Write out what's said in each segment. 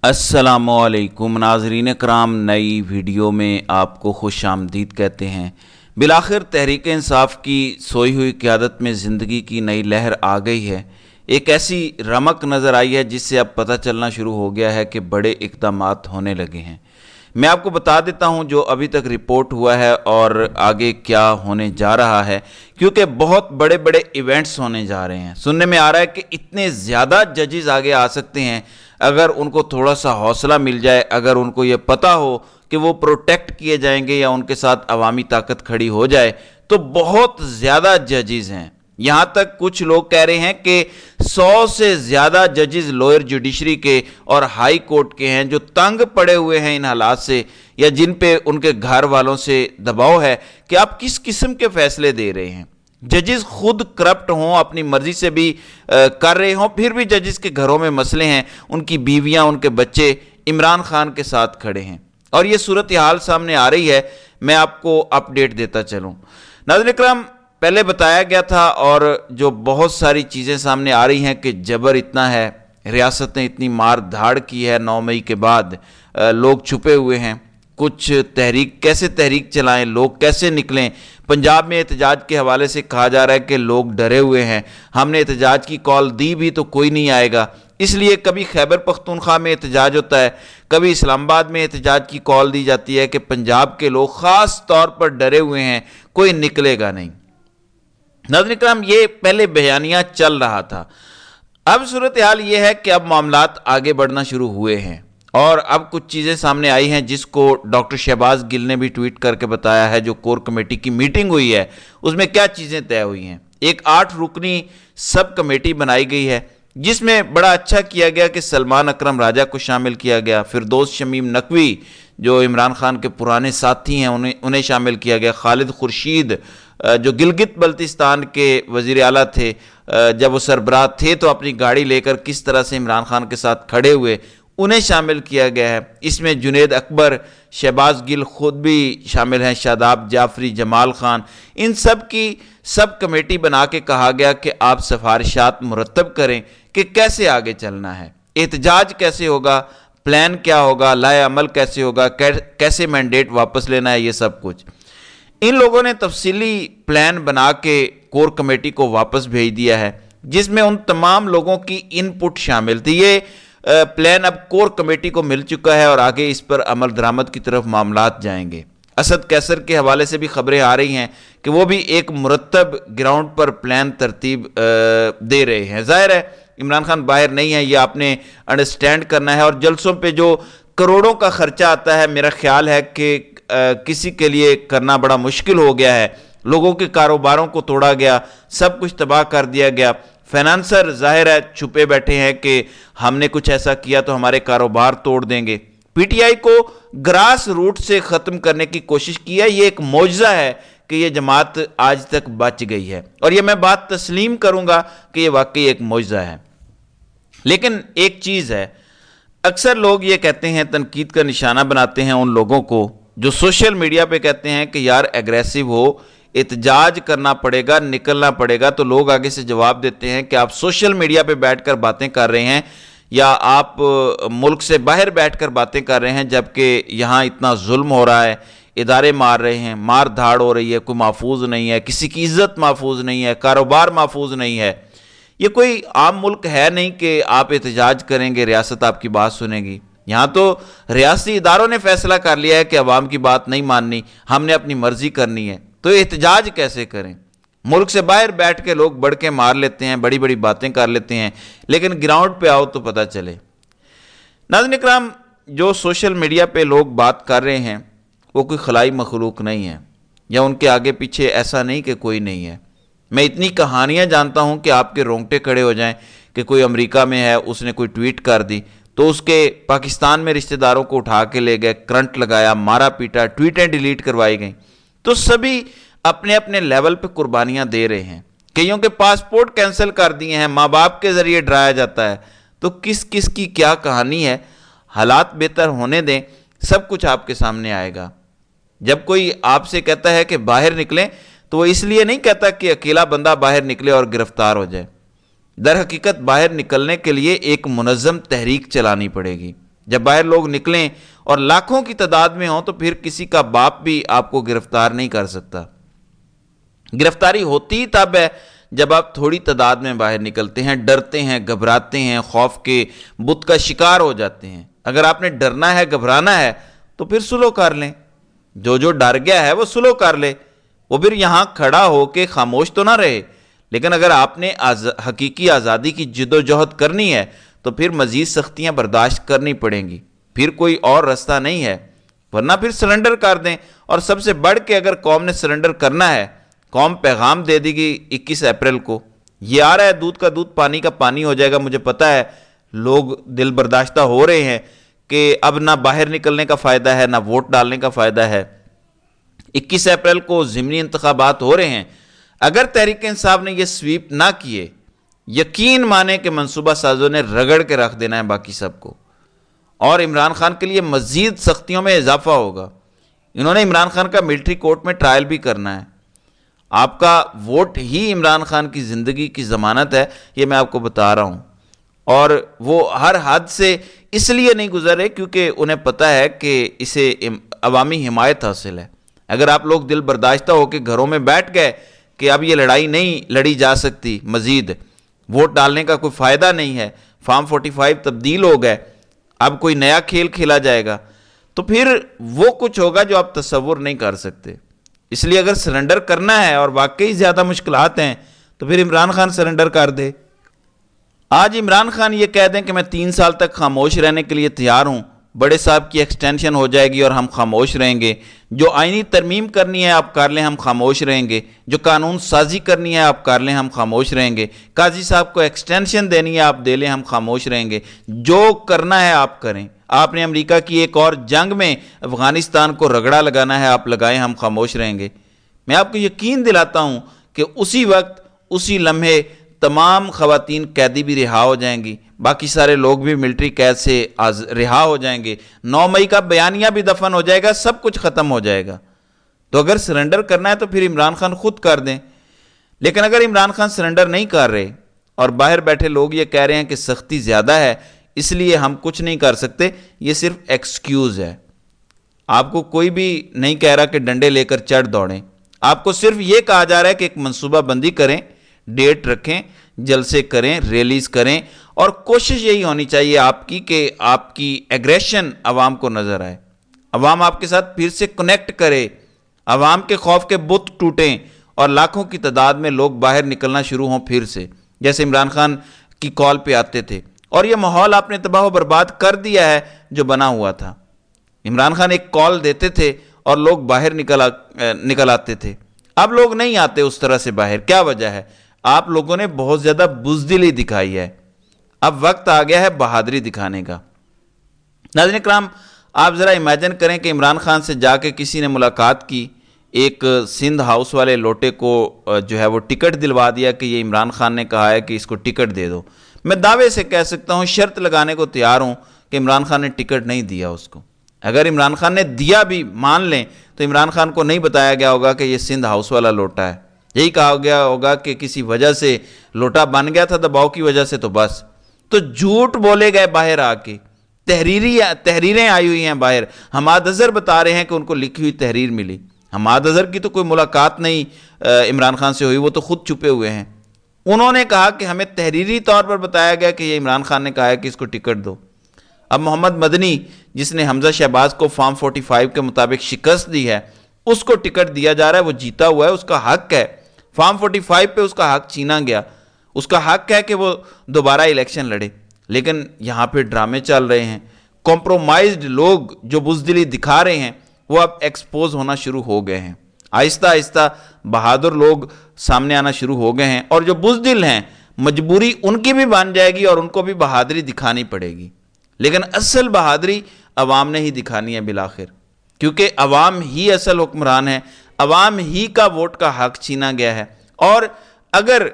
अस्सलामुअलैकुम नाज़रीन कराम, नई वीडियो में आपको खुश आमदीद कहते हैं। बिलाखिर तहरीक इंसाफ की सोई हुई क़यादत में ज़िंदगी की नई लहर आ गई है। एक ऐसी रमक नज़र आई है जिससे अब पता चलना शुरू हो गया है कि बड़े इक़दामात होने लगे हैं। मैं आपको बता देता हूं जो अभी तक रिपोर्ट हुआ है और आगे क्या होने जा रहा है, क्योंकि बहुत बड़े बड़े इवेंट्स होने जा रहे हैं। सुनने में आ रहा है कि इतने ज़्यादा जजेस आगे आ सकते हैं अगर उनको थोड़ा सा हौसला मिल जाए, अगर उनको ये पता हो कि वो प्रोटेक्ट किए जाएंगे या उनके साथ अवामी ताकत खड़ी हो जाए, तो बहुत ज़्यादा जजेस हैं। यहाँ तक कुछ लोग कह रहे हैं कि 100 से ज़्यादा जजेस लोअर जुडिशरी के और हाई कोर्ट के हैं जो तंग पड़े हुए हैं इन हालात से, या जिन पे उनके घर वालों से दबाव है कि आप किस किस्म के फैसले दे रहे हैं। जजेस खुद करप्ट हों, अपनी मर्जी से भी कर रहे हों, फिर भी जजेस के घरों में मसले हैं, उनकी बीवियां, उनके बच्चे इमरान खान के साथ खड़े हैं और ये सूरत हाल सामने आ रही है। मैं आपको अपडेट देता चलूँ। नाज़रीन इकराम, पहले बताया गया था और जो बहुत सारी चीज़ें सामने आ रही हैं कि जबर इतना है, रियासत ने इतनी मार धाड़ की है 9 मई के बाद, लोग छुपे हुए हैं, कुछ तहरीक कैसे तहरीक चलाएं, लोग कैसे निकलें। पंजाब में एहतजाज के हवाले से कहा जा रहा है कि लोग डरे हुए हैं, हमने एहतजाज की कॉल दी भी तो कोई नहीं आएगा, इसलिए कभी खैबर पख्तूनख्वा में एहतजाज होता है, कभी इस्लामाबाद में एहतजाज की कॉल दी जाती है कि पंजाब के लोग ख़ास तौर पर डरे हुए हैं, कोई निकलेगा नहीं। नाज़रीन इकराम, ये पहले बयानिया चल रहा था। अब सूरत हाल ये है कि अब मामलात आगे बढ़ना शुरू हुए हैं और अब कुछ चीज़ें सामने आई हैं जिसको डॉक्टर शहबाज गिल ने भी ट्वीट करके बताया है। जो कोर कमेटी की मीटिंग हुई है उसमें क्या चीज़ें तय हुई हैं। एक 8 रुकनी सब कमेटी बनाई गई है जिसमें बड़ा अच्छा किया गया कि सलमान अकरम राजा को शामिल किया गया, फिरदौस शमीम नकवी जो इमरान खान के पुराने साथी हैं उन्हें शामिल किया गया, खालिद खुर्शीद जो गिलगित बल्तिस्तान के वज़ीर आला थे, जब वो सरबराह थे तो अपनी गाड़ी लेकर किस तरह से इमरान खान के साथ खड़े हुए, उन्हें शामिल किया गया है। इसमें जुनेद अकबर, शहबाज गिल खुद भी शामिल हैं, शादाब जाफरी, जमाल खान, इन सब की सब कमेटी बना के कहा गया कि आप सिफारिशात मुरतब करें कि कैसे आगे चलना है, एहतजाज कैसे होगा, प्लान क्या होगा, लाए अमल कैसे होगा, कैसे मैंडेट वापस लेना है, ये सब कुछ इन लोगों ने तफसीली प्लान बना के कोर कमेटी को वापस भेज दिया है, जिसमें उन तमाम लोगों की इनपुट शामिल थी। ये प्लान अब कोर कमेटी को मिल चुका है और आगे इस पर अमल दरामद की तरफ मामलात जाएंगे। असद कैसर के हवाले से भी खबरें आ रही हैं कि वो भी एक मुरतब ग्राउंड पर प्लान तरतीब दे रहे हैं। जाहिर है इमरान खान बाहर नहीं है, ये आपने अंडरस्टैंड करना है। और जलसों पे जो करोड़ों का खर्चा आता है, मेरा ख्याल है कि किसी के लिए करना बड़ा मुश्किल हो गया है। लोगों के कारोबारों को तोड़ा गया, सब कुछ तबाह कर दिया गया। फाइनेंसर जाहिर है छुपे बैठे हैं कि हमने कुछ ऐसा किया तो हमारे कारोबार तोड़ देंगे। पीटीआई को ग्रास रूट से ख़त्म करने की कोशिश की है। ये एक मौजज़ा है कि ये जमात आज तक बच गई है और ये मैं बात तस्लीम करूंगा कि ये वाकई एक मौजज़ा है। लेकिन एक चीज़ है, अक्सर लोग ये कहते हैं, तनकीद का निशाना बनाते हैं उन लोगों को जो सोशल मीडिया पे कहते हैं कि यार एग्रेसिव हो, एहतजाज करना पड़ेगा, निकलना पड़ेगा। तो लोग आगे से जवाब देते हैं कि आप सोशल मीडिया पे बैठकर बातें कर रहे हैं या आप मुल्क से बाहर बैठकर बातें कर रहे हैं, जबकि यहाँ इतना जुल्म हो रहा है, इदारे मार रहे हैं, मार धाड़ हो रही है, कोई महफूज नहीं है, किसी की इज्जत महफूज नहीं है, कारोबार महफूज नहीं है। ये कोई आम मुल्क है नहीं कि आप एहतजाज करेंगे रियासत आपकी बात सुनेगी। यहाँ तो रियासती इदारों ने फैसला कर लिया है कि अवाम की बात नहीं माननी, हमने अपनी मर्जी करनी है, तो एहतजाज कैसे करें। मुल्क से बाहर बैठ के लोग बढ़ के मार लेते हैं, बड़ी बड़ी बातें कर लेते हैं, लेकिन ग्राउंड पे आओ तो पता चले। नाज़रीन इकराम, जो सोशल मीडिया पे लोग बात कर रहे हैं वो कोई खलाई मखलूक नहीं है, या उनके आगे पीछे ऐसा नहीं कि कोई नहीं है। मैं इतनी कहानियाँ जानता हूँ कि आपके रोंगटे खड़े हो जाएं कि कोई अमेरिका में है, उसने कोई ट्वीट कर दी तो उसके पाकिस्तान में रिश्तेदारों को उठा के ले गए, करंट लगाया, मारा पीटा, ट्वीटें डिलीट करवाई गई। तो सभी अपने अपने लेवल पे कुर्बानियां दे रहे हैं। कईयों के पासपोर्ट कैंसिल कर दिए हैं, माँ बाप के ज़रिए डराया जाता है। तो किस किस की क्या कहानी है, हालात बेहतर होने दें, सब कुछ आपके सामने आएगा। जब कोई आपसे कहता है कि बाहर निकलें तो वो इसलिए नहीं कहता कि अकेला बंदा बाहर निकले और गिरफ्तार हो जाए। दर हकीकत बाहर निकलने के लिए एक मुनज़्ज़म तहरीक चलानी पड़ेगी, جب باہر لوگ نکلیں اور لاکھوں کی تعداد میں ہوں تو پھر کسی کا باپ بھی آپ کو گرفتار نہیں کر سکتا۔ گرفتاری ہوتی تب ہے جب آپ تھوڑی تعداد میں باہر نکلتے ہیں، ڈرتے ہیں، گھبراتے ہیں، خوف کے بت کا شکار ہو جاتے ہیں۔ اگر آپ نے ڈرنا ہے، گھبرانا ہے تو پھر سلو کر لیں۔ جو ڈر گیا ہے وہ سلو کر لے، وہ پھر یہاں کھڑا ہو کے خاموش تو نہ رہے۔ لیکن اگر آپ نے حقیقی آزادی کی جد و جہد کرنی ہے تو پھر مزید سختیاں برداشت کرنی پڑیں گی، پھر کوئی اور راستہ نہیں ہے، ورنہ پھر سرنڈر کر دیں۔ اور سب سے بڑھ کے اگر قوم نے سرنڈر کرنا ہے، قوم پیغام دے دی گی 21 اپریل کو، یہ آ رہا ہے، دودھ کا دودھ پانی کا پانی ہو جائے گا۔ مجھے پتا ہے لوگ دل برداشتہ ہو رہے ہیں کہ اب نہ باہر نکلنے کا فائدہ ہے، نہ ووٹ ڈالنے کا فائدہ ہے۔ 21 اپریل کو ضمنی انتخابات ہو رہے ہیں۔ اگر تحریک انصاف نے یہ سویپ نہ کیے، یقین مانے کہ منصوبہ سازوں نے رگڑ کے رکھ دینا ہے باقی سب کو، اور عمران خان کے لیے مزید سختیوں میں اضافہ ہوگا۔ انہوں نے عمران خان کا ملٹری کورٹ میں ٹرائل بھی کرنا ہے۔ آپ کا ووٹ ہی عمران خان کی زندگی کی ضمانت ہے، یہ میں آپ کو بتا رہا ہوں۔ اور وہ ہر حد سے اس لیے نہیں گزر رہے کیونکہ انہیں پتہ ہے کہ اسے عوامی حمایت حاصل ہے۔ اگر آپ لوگ دل برداشتہ ہو کے گھروں میں بیٹھ گئے کہ اب یہ لڑائی نہیں لڑی جا سکتی، مزید ووٹ ڈالنے کا کوئی فائدہ نہیں ہے، فارم 45 تبدیل ہو گئے، اب کوئی نیا کھیل کھیلا جائے گا، تو پھر وہ کچھ ہوگا جو آپ تصور نہیں کر سکتے۔ اس لیے اگر سرنڈر کرنا ہے اور واقعی زیادہ مشکلات ہیں تو پھر عمران خان سرنڈر کر دے۔ آج عمران خان یہ کہہ دیں کہ میں 3 سال تک خاموش رہنے کے لیے تیار ہوں، بڑے صاحب کی ایکسٹینشن ہو جائے گی اور ہم خاموش رہیں گے، جو آئینی ترمیم کرنی ہے آپ کر لیں، ہم خاموش رہیں گے، جو قانون سازی کرنی ہے آپ کر لیں، ہم خاموش رہیں گے، قاضی صاحب کو ایکسٹینشن دینی ہے آپ دے لیں، ہم خاموش رہیں گے، جو کرنا ہے آپ کریں۔ آپ نے امریکہ کی ایک اور جنگ میں افغانستان کو رگڑا لگانا ہے آپ لگائیں، ہم خاموش رہیں گے۔ میں آپ کو یقین دلاتا ہوں کہ اسی وقت، اسی لمحے تمام خواتین قیدی بھی رہا ہو جائیں گی، باقی سارے لوگ بھی ملٹری قید سے رہا ہو جائیں گے، 9 مئی کا بیانیہ بھی دفن ہو جائے گا، سب کچھ ختم ہو جائے گا۔ تو اگر سرنڈر کرنا ہے تو پھر عمران خان خود کر دیں۔ لیکن اگر عمران خان سرنڈر نہیں کر رہے اور باہر بیٹھے لوگ یہ کہہ رہے ہیں کہ سختی زیادہ ہے اس لیے ہم کچھ نہیں کر سکتے، یہ صرف ایکسکیوز ہے۔ آپ کو کوئی بھی نہیں کہہ رہا کہ ڈنڈے لے کر چڑھ دوڑیں، آپ کو صرف یہ کہا جا رہا ہے کہ ایک منصوبہ بندی کریں، ڈیٹ رکھیں، جلسے کریں، ریلیز کریں، اور کوشش یہی ہونی چاہیے آپ کی کہ آپ کی ایگریشن عوام کو نظر آئے، عوام آپ کے ساتھ پھر سے کنیکٹ کرے، عوام کے خوف کے بت ٹوٹیں اور لاکھوں کی تعداد میں لوگ باہر نکلنا شروع ہوں پھر سے، جیسے عمران خان کی کال پہ آتے تھے۔ اور یہ ماحول آپ نے تباہ و برباد کر دیا ہے جو بنا ہوا تھا۔ عمران خان ایک کال دیتے تھے اور لوگ باہر نکل آتے تھے، اب لوگ نہیں آتے اس طرح سے باہر۔ کیا وجہ ہے؟ آپ لوگوں نے بہت زیادہ بزدلی دکھائی ہے، اب وقت آ گیا ہے بہادری دکھانے کا۔ ناظرین اکرام، آپ ذرا امیجن کریں کہ عمران خان سے جا کے کسی نے ملاقات کی، ایک سندھ ہاؤس والے لوٹے کو جو ہے وہ ٹکٹ دلوا دیا کہ یہ عمران خان نے کہا ہے کہ اس کو ٹکٹ دے دو۔ میں دعوے سے کہہ سکتا ہوں، شرط لگانے کو تیار ہوں کہ عمران خان نے ٹکٹ نہیں دیا اس کو۔ اگر عمران خان نے دیا بھی مان لیں تو عمران خان کو نہیں بتایا گیا ہوگا کہ یہ سندھ ہاؤس والا لوٹا ہے، یہی کہا گیا ہوگا کہ کسی وجہ سے لوٹا بن گیا تھا، دباؤ کی وجہ سے، تو بس۔ تو جھوٹ بولے گئے باہر آ کے، تحریریں آئی ہوئی ہیں باہر، حماد اظہر بتا رہے ہیں کہ ان کو لکھی ہوئی تحریر ملی۔ حماد اظہر کی تو کوئی ملاقات نہیں عمران خان سے ہوئی، وہ تو خود چھپے ہوئے ہیں۔ انہوں نے کہا کہ ہمیں تحریری طور پر بتایا گیا کہ یہ عمران خان نے کہا ہے کہ اس کو ٹکٹ دو۔ اب محمد مدنی جس نے حمزہ شہباز کو فارم 45 کے مطابق شکست دی ہے، اس کو ٹکٹ دیا جا رہا ہے، وہ جیتا ہوا ہے، اس کا حق ہے۔ فارم 45 پہ اس کا حق چھینا گیا، اس کا حق ہے کہ وہ دوبارہ الیکشن لڑے، لیکن یہاں پہ ڈرامے چل رہے ہیں۔ کمپرومائزڈ لوگ جو بزدلی دکھا رہے ہیں وہ اب ایکسپوز ہونا شروع ہو گئے ہیں، آہستہ آہستہ بہادر لوگ سامنے آنا شروع ہو گئے ہیں، اور جو بزدل ہیں مجبوری ان کی بھی بن جائے گی اور ان کو بھی بہادری دکھانی پڑے گی، لیکن اصل بہادری عوام نے ہی دکھانی ہے بالآخر، کیونکہ عوام ہی اصل حکمران ہے، عوام ہی کا ووٹ کا حق چھینا گیا ہے۔ اور اگر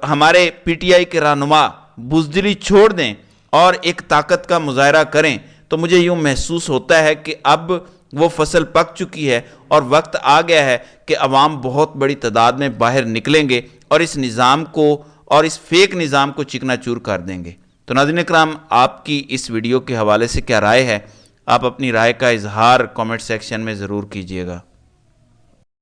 ہمارے پی ٹی آئی کے رہنما بزدلی چھوڑ دیں اور ایک طاقت کا مظاہرہ کریں تو مجھے یوں محسوس ہوتا ہے کہ اب وہ فصل پک چکی ہے اور وقت آ گیا ہے کہ عوام بہت بڑی تعداد میں باہر نکلیں گے اور اس نظام کو اور اس فیک نظام کو چکنا چور کر دیں گے۔ تو ناظرین اکرام، آپ کی اس ویڈیو کے حوالے سے کیا رائے ہے؟ آپ اپنی رائے کا اظہار کامنٹ سیکشن میں ضرور کیجیے گا۔